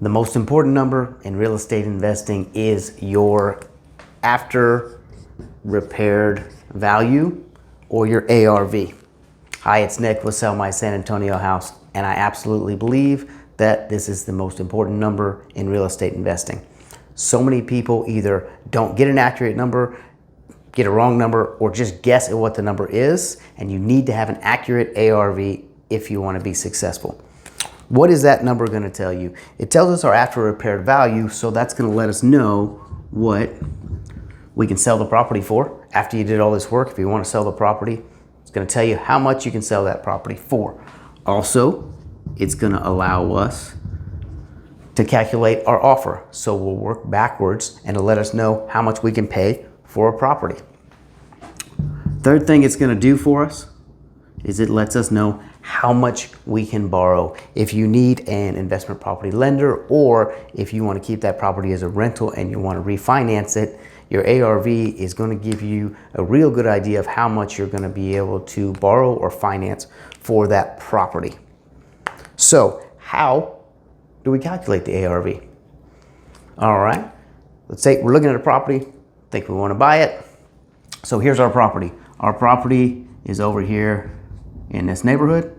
The most important number in real estate investing is your after repaired value, or your ARV. Hi, it's Nick with Sell My San Antonio House, and I absolutely believe that this is the most important number in real estate investing. So many people either don't get an accurate number, get a wrong number, or just guess at what the number is, and you need to have an accurate ARV if you want to be successful. What is that number going to tell you? It tells us our after repaired value, so that's going to let us know what we can sell the property for after you did all this work. If you want to sell the property, it's going to tell you how much you can sell that property for. Also, it's going to allow us to calculate our offer. So we'll work backwards and it'll let us know how much we can pay for a property. Third thing it's going to do for us is it lets us know how much we can borrow. If you need an investment property lender, or if you want to keep that property as a rental and you want to refinance it, your ARV is going to give you a real good idea of how much you're going to be able to borrow or finance for that property. So how do we calculate the ARV? All right, let's say we're looking at a property, think we want to buy it. So here's our property. Our property is over here in this neighborhood.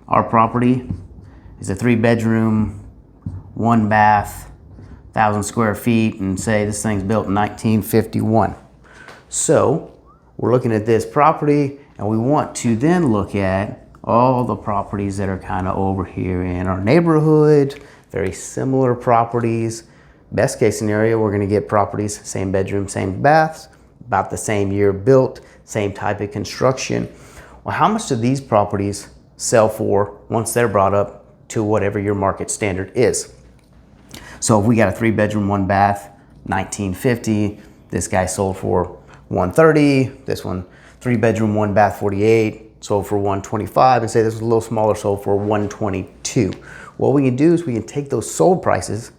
Our property is a 3-bedroom, 1-bath, 1,000 square feet, and say this thing's built in 1951. So we're looking at this property, and we want to then look at all the properties that are kind of over here in our neighborhood, very similar properties. Best case scenario, we're gonna get properties, same bedroom, same baths, about the same year built, same type of construction. Well, how much do these properties sell for once they're brought up to whatever your market standard is? So if we got a 3-bedroom, 1-bath, 1950, this guy sold for 130, this one 3-bedroom, 1-bath, 48, sold for 125, and say this was a little smaller, sold for 122. What we can do is we can take those sold prices,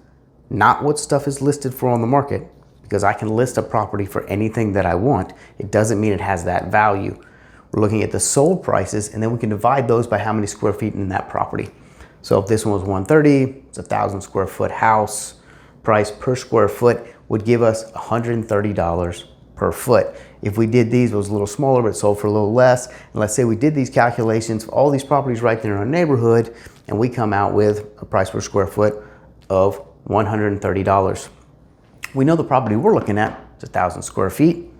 not what stuff is listed for on the market, because I can list a property for anything that I want. It doesn't mean it has that value. We're looking at the sold prices, and then we can divide those by how many square feet in that property. So if this one was 130, it's a 1,000 square foot house. Price per square foot would give us $130 per foot. If we did these, it was a little smaller, but sold for a little less. And let's say we did these calculations for all these properties right there in our neighborhood, and we come out with a price per square foot of $130. We know the property we're looking at is 1,000 square feet.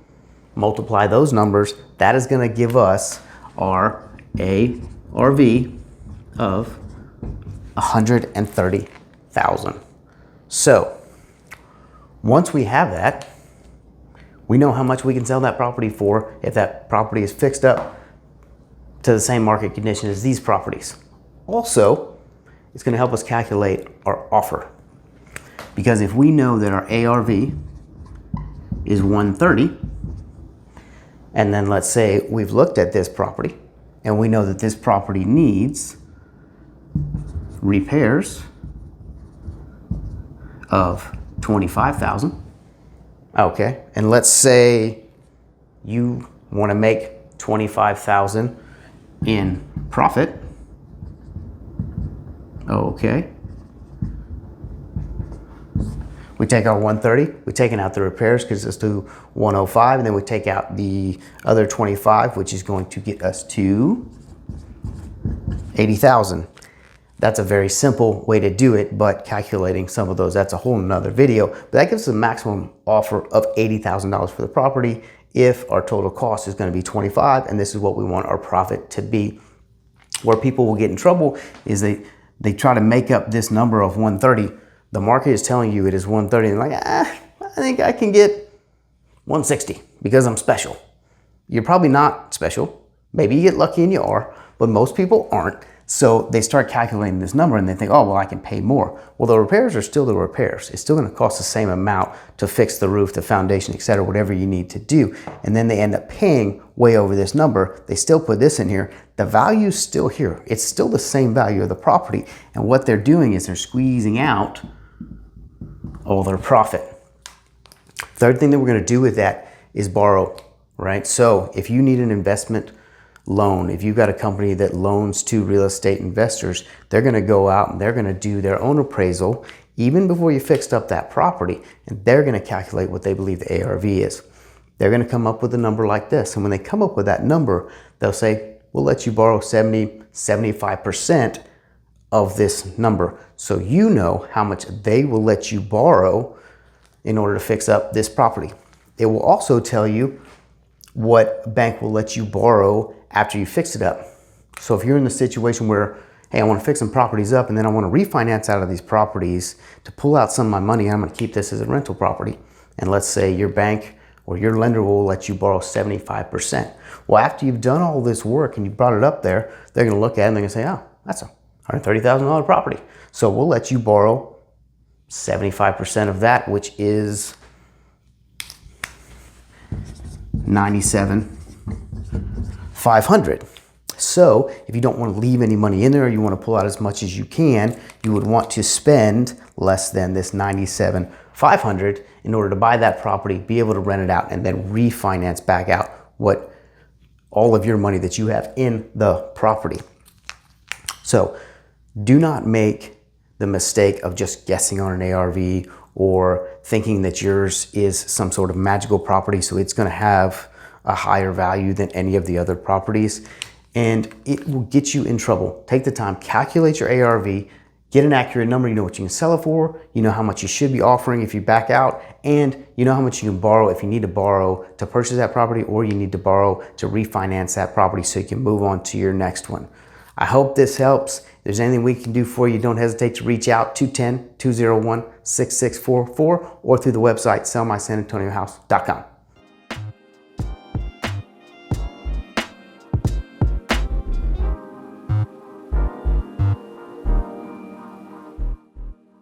Multiply those numbers. That is going to give us our ARV of 130,000. So once we have that, we know how much we can sell that property for if that property is fixed up to the same market condition as these properties. Also, it's going to help us calculate our offer, because if we know that our ARV is 130, and then let's say we've looked at this property and we know that this property needs repairs of 25,000. Okay, and let's say you want to make 25,000 in profit. Okay. We take our 130, we're taking out the repairs because it's to 105, and then we take out the other 25, which is going to get us to 80,000. That's a very simple way to do it, but calculating some of those, that's a whole nother video. But that gives us a maximum offer of $80,000 for the property if our total cost is going to be 25, and this is what we want our profit to be. Where people will get in trouble is they try to make up this number of 130. The market is telling you it is 130, and like, I think I can get 160 because I'm special. You're probably not special. Maybe you get lucky and you are, but most people aren't. So they start calculating this number and they think, oh, well, I can pay more. Well, the repairs are still the repairs. It's still going to cost the same amount to fix the roof, the foundation, etc., whatever you need to do. And then they end up paying way over this number. They still put this in here. The value's still here. It's still the same value of the property. And what they're doing is they're squeezing out all their profit. Third thing that we're going to do with that is borrow, right? So if you need an investment loan. If you've got a company that loans to real estate investors, they're going to go out and they're going to do their own appraisal even before you fixed up that property, and they're going to calculate what they believe the ARV is. They're going to come up with a number like this, and when they come up with that number, they'll say, we'll let you borrow 75% of this number. So you know how much they will let you borrow in order to fix up this property. It will also tell you what bank will let you borrow after you fix it up. So if you're in the situation where, hey, I want to fix some properties up and then I want to refinance out of these properties to pull out some of my money, I'm going to keep this as a rental property. And let's say your bank or your lender will let you borrow 75%. Well, after you've done all this work and you brought it up there, they're going to look at it and they're going to say, oh, that's a $130,000 property. So we'll let you borrow 75% of that, which is $97,500. So if you don't want to leave any money in there, you want to pull out as much as you can, you would want to spend less than this $97,500 in order to buy that property, be able to rent it out, and then refinance back out what all of your money that you have in the property. So do not make the mistake of just guessing on an ARV or thinking that yours is some sort of magical property, so it's going to have a higher value than any of the other properties, and it will get you in trouble. Take the time, calculate your ARV, get an accurate number. You know what you can sell it for, you know how much you should be offering if you back out, and you know how much you can borrow if you need to borrow to purchase that property, or you need to borrow to refinance that property so you can move on to your next one. I hope this helps. If there's anything we can do for you, don't hesitate to reach out, 210-201-6644, or through the website sellmysanantoniohouse.com.